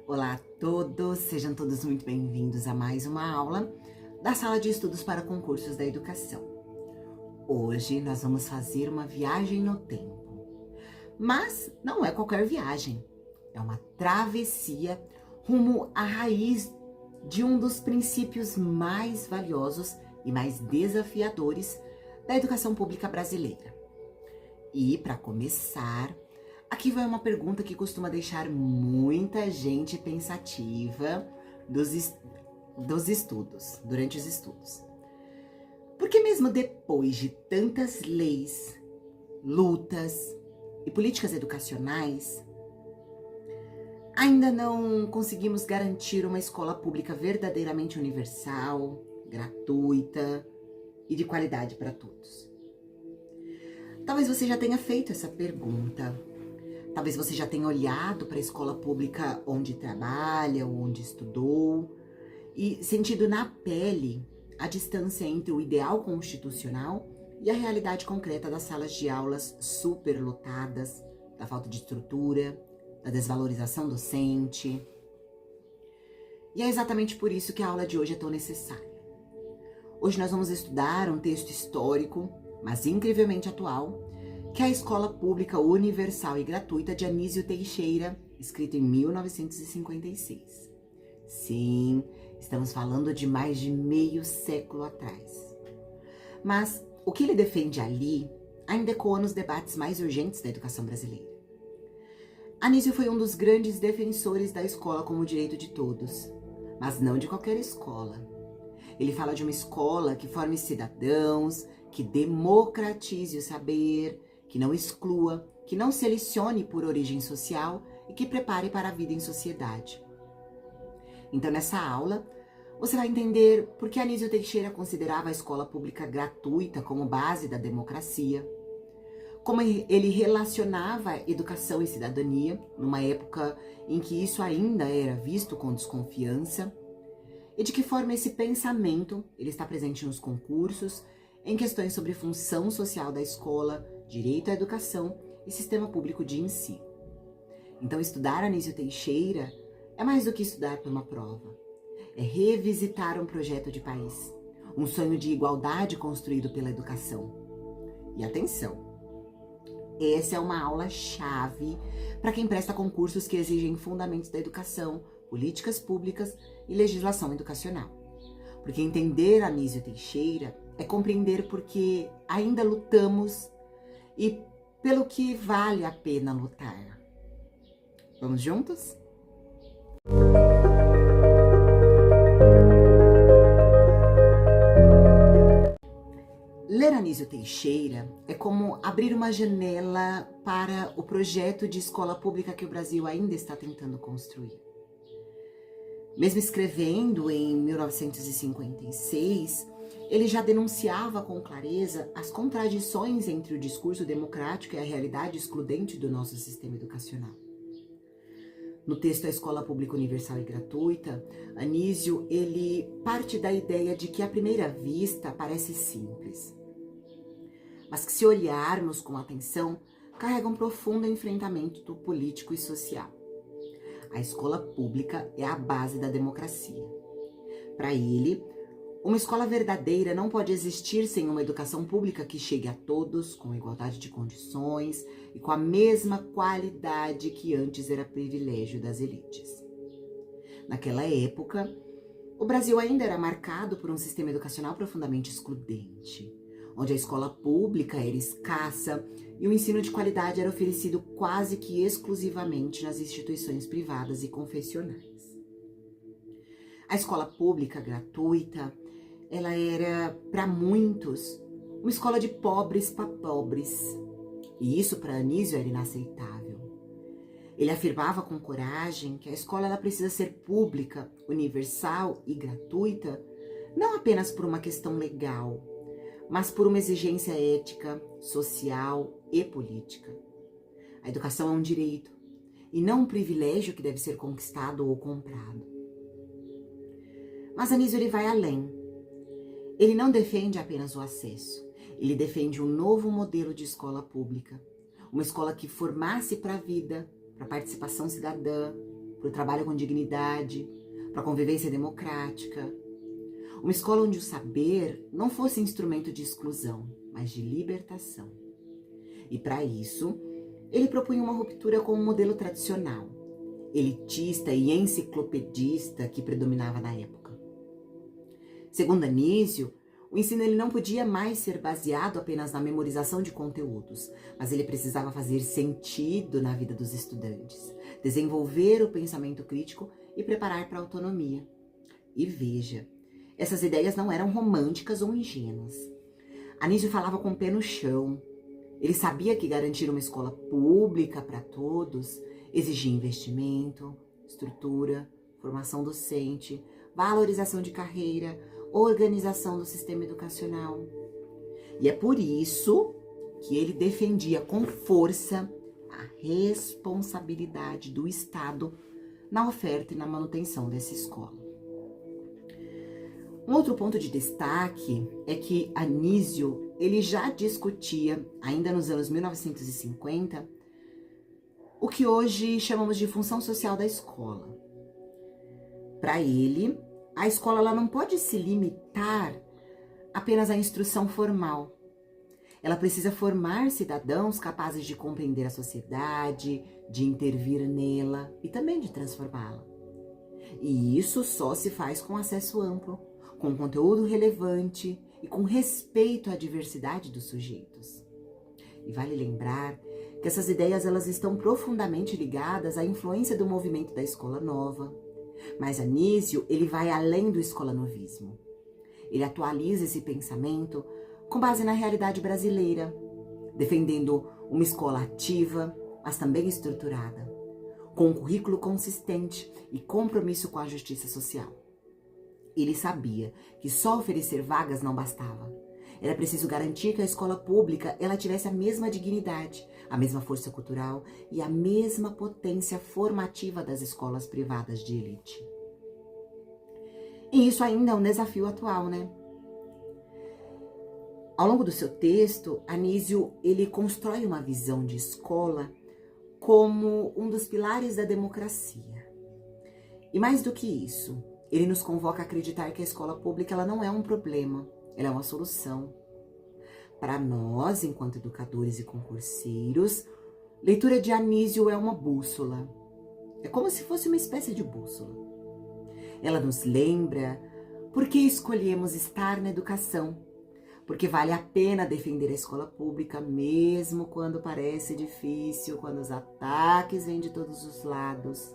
Olá a todos, sejam todos muito bem-vindos a mais uma aula da Sala de Estudos para Concursos da Educação. Hoje nós vamos fazer uma viagem no tempo, mas não é qualquer viagem, é uma travessia rumo à raiz de um dos princípios mais valiosos e mais desafiadores da educação pública brasileira. E, para começar, aqui vai uma pergunta que costuma deixar muita gente pensativa durante os estudos. Porque mesmo depois de tantas leis, lutas e políticas educacionais, ainda não conseguimos garantir uma escola pública verdadeiramente universal, gratuita e de qualidade para todos? Talvez você já tenha feito essa pergunta. Talvez você já tenha olhado para a escola pública onde trabalha ou onde estudou e sentido na pele a distância entre o ideal constitucional e a realidade concreta das salas de aulas superlotadas, da falta de estrutura, da desvalorização docente. E é exatamente por isso que a aula de hoje é tão necessária. Hoje nós vamos estudar um texto histórico, mas incrivelmente atual, que é a Escola Pública Universal e Gratuita de Anísio Teixeira, escrito em 1956. Sim, estamos falando de mais de meio século atrás. Mas o que ele defende ali ainda ecoa nos debates mais urgentes da educação brasileira. Anísio foi um dos grandes defensores da escola como direito de todos, mas não de qualquer escola. Ele fala de uma escola que forme cidadãos, que democratize o saber, que não exclua, que não selecione por origem social e que prepare para a vida em sociedade. Então, nessa aula, você vai entender por que Anísio Teixeira considerava a escola pública gratuita como base da democracia, como ele relacionava educação e cidadania, numa época em que isso ainda era visto com desconfiança, e de que forma esse pensamento ele está presente nos concursos, em questões sobre função social da escola, direito à educação e sistema público de ensino. Então, estudar Anísio Teixeira é mais do que estudar para uma prova. É revisitar um projeto de país, um sonho de igualdade construído pela educação. E atenção, essa é uma aula-chave para quem presta concursos que exigem fundamentos da educação, políticas públicas e legislação educacional. Porque entender Anísio Teixeira é compreender porque ainda lutamos e pelo que vale a pena lutar. Vamos juntos? Ler Anísio Teixeira é como abrir uma janela para o projeto de escola pública que o Brasil ainda está tentando construir. Mesmo escrevendo em 1956, ele já denunciava com clareza as contradições entre o discurso democrático e a realidade excludente do nosso sistema educacional. No texto A Escola Pública Universal e Gratuita, Anísio ele parte da ideia de que à primeira vista parece simples, mas que se olharmos com atenção, carrega um profundo enfrentamento político e social. A escola pública é a base da democracia. Para ele, uma escola verdadeira não pode existir sem uma educação pública que chegue a todos, com igualdade de condições e com a mesma qualidade que antes era privilégio das elites. Naquela época, o Brasil ainda era marcado por um sistema educacional profundamente excludente, onde a escola pública era escassa e o ensino de qualidade era oferecido quase que exclusivamente nas instituições privadas e confessionais. A escola pública gratuita, ela era, para muitos, uma escola de pobres para pobres. E isso para Anísio era inaceitável. Ele afirmava com coragem que a escola ela precisa ser pública, universal e gratuita, não apenas por uma questão legal, mas por uma exigência ética, social e política. A educação é um direito e não um privilégio que deve ser conquistado ou comprado. Mas Anísio ele vai além. Ele não defende apenas o acesso, ele defende um novo modelo de escola pública, uma escola que formasse para a vida, para a participação cidadã, para o trabalho com dignidade, para a convivência democrática. Uma escola onde o saber não fosse instrumento de exclusão, mas de libertação. E para isso, ele propunha uma ruptura com o modelo tradicional, elitista e enciclopedista que predominava na época. Segundo Anísio, o ensino ele não podia mais ser baseado apenas na memorização de conteúdos, mas ele precisava fazer sentido na vida dos estudantes, desenvolver o pensamento crítico e preparar para a autonomia. E veja, essas ideias não eram românticas ou ingênuas. Anísio falava com o pé no chão. Ele sabia que garantir uma escola pública para todos exigia investimento, estrutura, formação docente, valorização de carreira, organização do sistema educacional. E é por isso que ele defendia com força a responsabilidade do Estado na oferta e na manutenção dessa escola. Um outro ponto de destaque é que Anísio ele já discutia, ainda nos anos 1950, o que hoje chamamos de função social da escola. Para ele, a escola ela não pode se limitar apenas à instrução formal. Ela precisa formar cidadãos capazes de compreender a sociedade, de intervir nela e também de transformá-la. E isso só se faz com acesso amplo, com conteúdo relevante e com respeito à diversidade dos sujeitos. E vale lembrar que essas ideias elas estão profundamente ligadas à influência do movimento da escola nova. Mas Anísio, ele vai além do escolanovismo. Ele atualiza esse pensamento com base na realidade brasileira, defendendo uma escola ativa, mas também estruturada, com um currículo consistente e compromisso com a justiça social. Ele sabia que só oferecer vagas não bastava. Era preciso garantir que a escola pública ela tivesse a mesma dignidade, a mesma força cultural e a mesma potência formativa das escolas privadas de elite. E isso ainda é um desafio atual, né? Ao longo do seu texto, Anísio ele constrói uma visão de escola como um dos pilares da democracia. E mais do que isso, ele nos convoca a acreditar que a escola pública ela não é um problema, ela é uma solução. Para nós, enquanto educadores e concurseiros, leitura de Anísio é uma bússola. É como se fosse uma espécie de bússola. Ela nos lembra por que escolhemos estar na educação, porque vale a pena defender a escola pública mesmo quando parece difícil, quando os ataques vêm de todos os lados.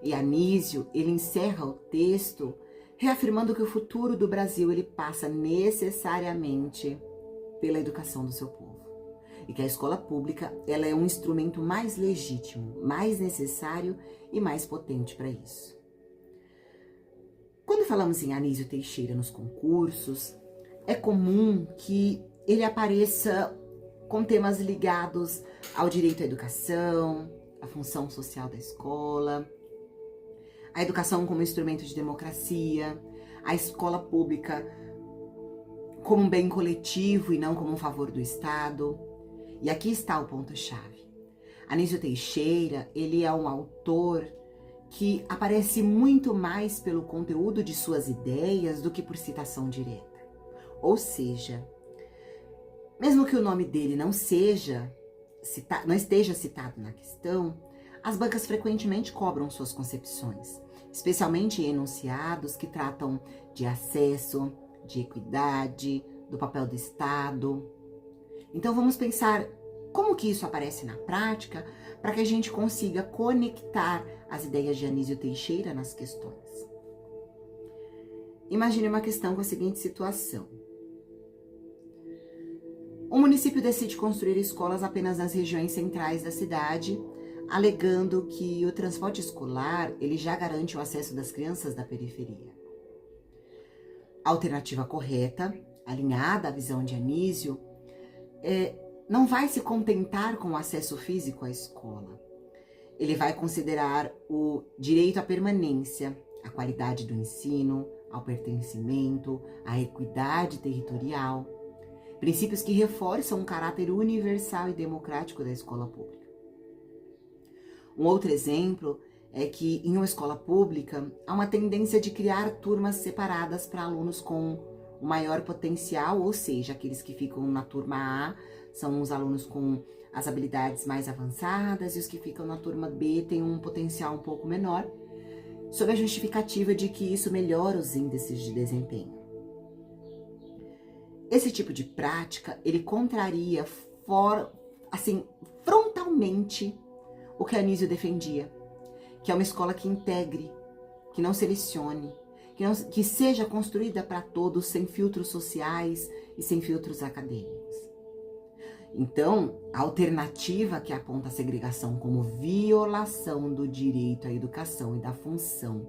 E Anísio, ele encerra o texto reafirmando que o futuro do Brasil ele passa necessariamente pela educação do seu povo. E que a escola pública ela é um instrumento mais legítimo, mais necessário e mais potente para isso. Quando falamos em Anísio Teixeira nos concursos, é comum que ele apareça com temas ligados ao direito à educação, à função social da escola, a educação como instrumento de democracia, a escola pública como um bem coletivo e não como um favor do Estado. E aqui está o ponto-chave. Anísio Teixeira, ele é um autor que aparece muito mais pelo conteúdo de suas ideias do que por citação direta. Ou seja, mesmo que o nome dele não esteja citado na questão, as bancas frequentemente cobram suas concepções, especialmente em enunciados que tratam de acesso, de equidade, do papel do Estado. Então vamos pensar como que isso aparece na prática para que a gente consiga conectar as ideias de Anísio Teixeira nas questões. Imagine uma questão com a seguinte situação. O município decide construir escolas apenas nas regiões centrais da cidade, alegando que o transporte escolar ele já garante o acesso das crianças da periferia. A alternativa correta, alinhada à visão de Anísio, não vai se contentar com o acesso físico à escola. Ele vai considerar o direito à permanência, a qualidade do ensino, ao pertencimento, à equidade territorial, princípios que reforçam o caráter universal e democrático da escola pública. Um outro exemplo é que em uma escola pública há uma tendência de criar turmas separadas para alunos com o maior potencial, ou seja, aqueles que ficam na turma A são os alunos com as habilidades mais avançadas e os que ficam na turma B têm um potencial um pouco menor, sob a justificativa de que isso melhora os índices de desempenho. Esse tipo de prática, ele contraria frontalmente o que Anísio defendia, que é uma escola que integre, que não selecione, que seja construída para todos, sem filtros sociais e sem filtros acadêmicos. Então, a alternativa que aponta a segregação como violação do direito à educação e da função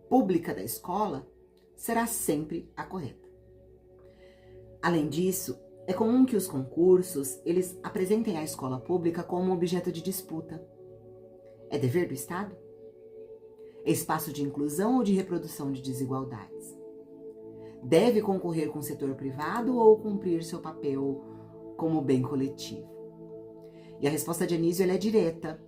pública da escola será sempre a correta. Além disso, é comum que os concursos, eles apresentem a escola pública como objeto de disputa. É dever do Estado? É espaço de inclusão ou de reprodução de desigualdades? Deve concorrer com o setor privado ou cumprir seu papel como bem coletivo? E a resposta de Anísio ela é direta.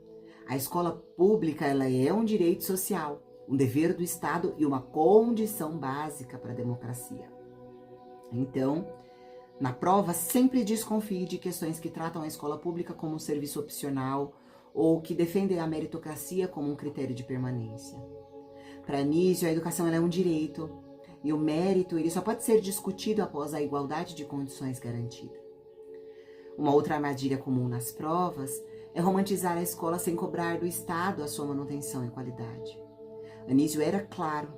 A escola pública ela é um direito social, um dever do Estado e uma condição básica para a democracia. Então, na prova, sempre desconfie de questões que tratam a escola pública como um serviço opcional ou que defendem a meritocracia como um critério de permanência. Para Anísio, a educação ela é um direito e o mérito ele só pode ser discutido após a igualdade de condições garantida. Uma outra armadilha comum nas provas é romantizar a escola sem cobrar do Estado a sua manutenção e qualidade. Anísio era claro.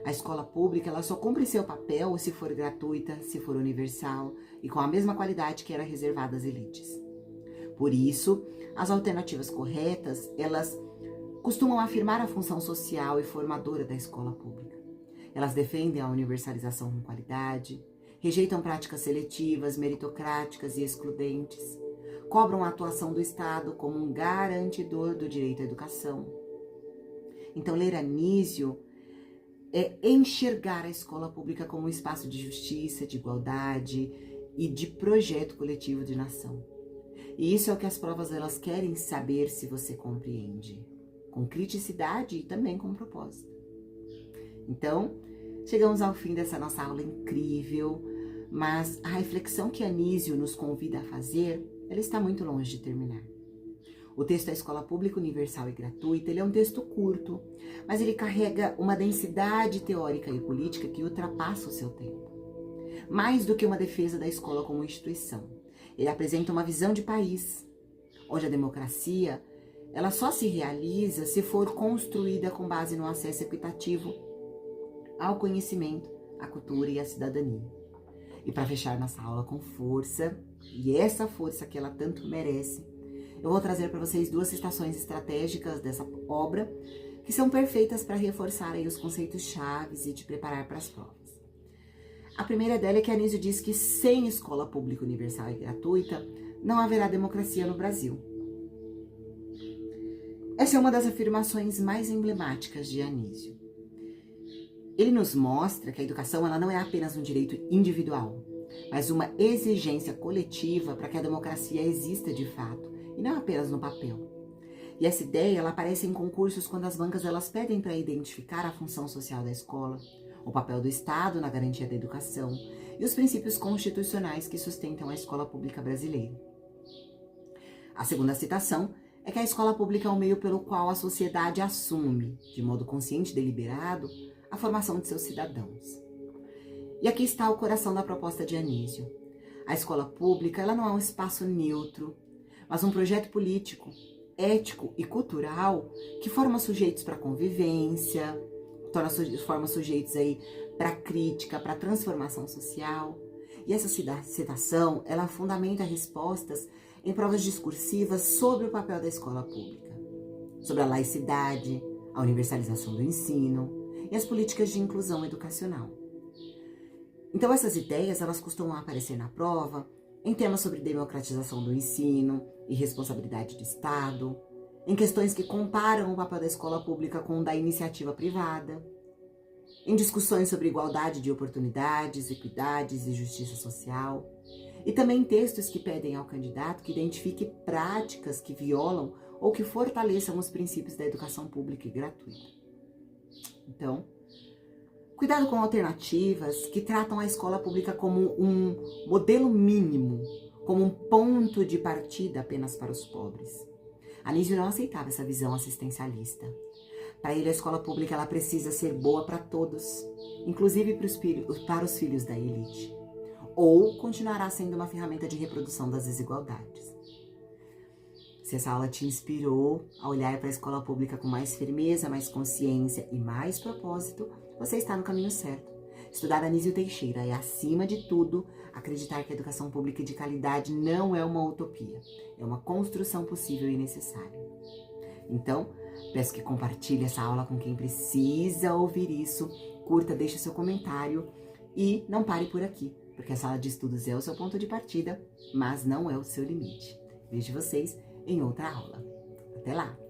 A escola pública ela só cumpre seu papel se for gratuita, se for universal e com a mesma qualidade que era reservada às elites. Por isso, as alternativas corretas, elas costumam afirmar a função social e formadora da escola pública. Elas defendem a universalização com qualidade, rejeitam práticas seletivas, meritocráticas e excludentes, cobram a atuação do Estado como um garantidor do direito à educação. Então, ler Anísio é enxergar a escola pública como um espaço de justiça, de igualdade e de projeto coletivo de nação. E isso é o que as provas elas querem saber se você compreende, com criticidade e também com propósito. Então, chegamos ao fim dessa nossa aula incrível, mas a reflexão que Anísio nos convida a fazer, ela está muito longe de terminar. O texto da Escola Pública Universal e Gratuita, ele é um texto curto, mas ele carrega uma densidade teórica e política que ultrapassa o seu tempo. Mais do que uma defesa da escola como instituição, ele apresenta uma visão de país, onde a democracia, ela só se realiza se for construída com base no acesso equitativo ao conhecimento, à cultura e à cidadania. E para fechar nossa aula com força, e essa força que ela tanto merece, eu vou trazer para vocês 2 citações estratégicas dessa obra que são perfeitas para reforçar aí os conceitos chaves e te preparar para as provas. A primeira dela é que Anísio diz que sem escola pública universal e gratuita não haverá democracia no Brasil. Essa é uma das afirmações mais emblemáticas de Anísio. Ele nos mostra que a educação ela não é apenas um direito individual, mas uma exigência coletiva para que a democracia exista de fato, e não apenas no papel. E essa ideia ela aparece em concursos quando as bancas elas pedem para identificar a função social da escola, o papel do Estado na garantia da educação e os princípios constitucionais que sustentam a escola pública brasileira. A segunda citação é que a escola pública é o meio pelo qual a sociedade assume, de modo consciente e deliberado, a formação de seus cidadãos. E aqui está o coração da proposta de Anísio. A escola pública ela não é um espaço neutro, mas um projeto político, ético e cultural que forma sujeitos para convivência, forma sujeitos aí para crítica, para transformação social. E essa citação, ela fundamenta respostas em provas discursivas sobre o papel da escola pública, sobre a laicidade, a universalização do ensino e as políticas de inclusão educacional. Então essas ideias, elas costumam aparecer na prova em temas sobre democratização do ensino e responsabilidade do Estado, em questões que comparam o papel da escola pública com o da iniciativa privada, em discussões sobre igualdade de oportunidades, equidades e justiça social, e também em textos que pedem ao candidato que identifique práticas que violam ou que fortaleçam os princípios da educação pública e gratuita. Então, cuidado com alternativas que tratam a escola pública como um modelo mínimo, como um ponto de partida apenas para os pobres. Anísio não aceitava essa visão assistencialista. Para ele, a escola pública ela precisa ser boa para todos, inclusive para os filhos da elite, ou continuará sendo uma ferramenta de reprodução das desigualdades. Se essa aula te inspirou a olhar para a escola pública com mais firmeza, mais consciência e mais propósito, você está no caminho certo. Estudar Anísio Teixeira é, acima de tudo, acreditar que a educação pública de qualidade não é uma utopia, é uma construção possível e necessária. Então, peço que compartilhe essa aula com quem precisa ouvir isso, curta, deixe seu comentário e não pare por aqui, porque a sala de estudos é o seu ponto de partida, mas não é o seu limite. Vejo vocês em outra aula. Até lá!